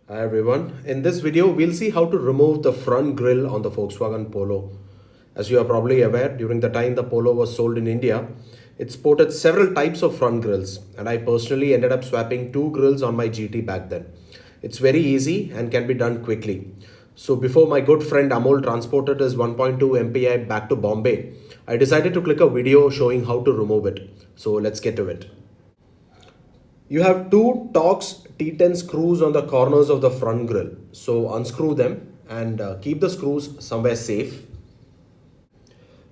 Hi everyone. In this video, we'll see how to remove the front grille on the Volkswagen Polo. As you are probably aware, during the time the Polo was sold in India, it sported several types of front grills, and I personally ended up swapping two grills on my GT back then. It's very easy and can be done quickly. So before my good friend Amol transported his 1.2 MPI back to Bombay, I decided to click a video showing how to remove it. So let's get to it. You have two Torx T10 screws on the corners of the front grille. So unscrew them and keep the screws somewhere safe.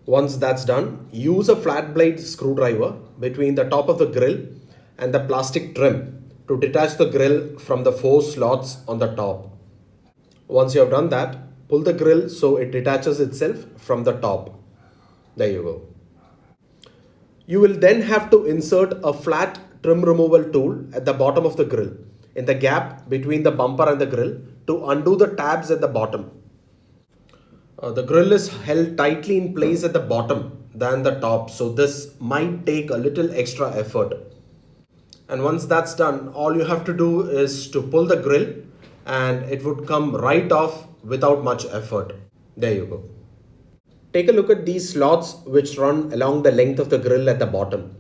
Once that's done, use a flat blade screwdriver between the top of the grille and the plastic trim to detach the grille from the four slots on the top. Once you have done that, pull the grille so it detaches itself from the top. There you go. You will then have to insert a flat trim removal tool at the bottom of the grille in the gap between the bumper and the grille to undo the tabs at the bottom. The grille is held tightly in place at the bottom than the top, so this might take a little extra effort. And once that's done, all you have to do is to pull the grille and it would come right off without much effort. There you go. Take a look at these slots which run along the length of the grille at the bottom.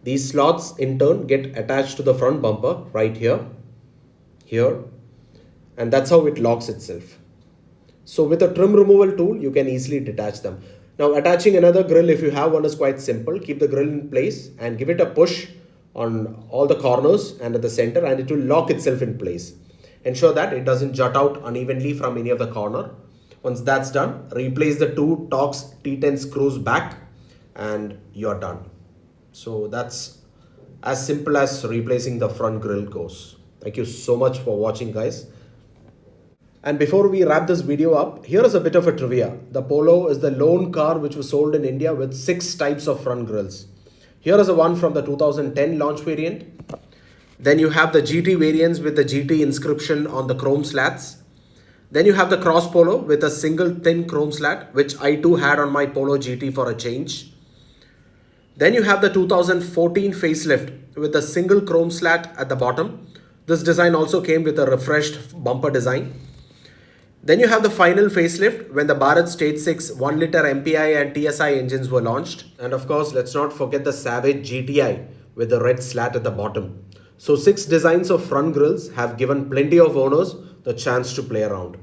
These slots in turn get attached to the front bumper right here, and that's how it locks itself. So with a trim removal tool, you can easily detach them. Now attaching another grille, if you have one, is quite simple. Keep the grille in place and give it a push on all the corners and at the center, and it will lock itself in place. Ensure that it doesn't jut out unevenly from any of the corner. Once that's done, replace the two Torx T10 screws back and you're done. So that's as simple as replacing the front grille goes. Thank you so much for watching, guys. And before we wrap this video up, here is a bit of a trivia. The Polo is the lone car which was sold in India with 6 types of front grills. Here is a one from the 2010 launch variant. Then you have the GT variants with the GT inscription on the chrome slats. Then you have the Cross Polo with a single thin chrome slat, which I too had on my Polo GT for a change. Then you have the 2014 facelift with a single chrome slat at the bottom. This design also came with a refreshed bumper design. Then you have the final facelift when the Bharat Stage 6 1-liter MPI and TSI engines were launched. And of course, let's not forget the Savage GTI with the red slat at the bottom. So 6 designs of front grills have given plenty of owners the chance to play around.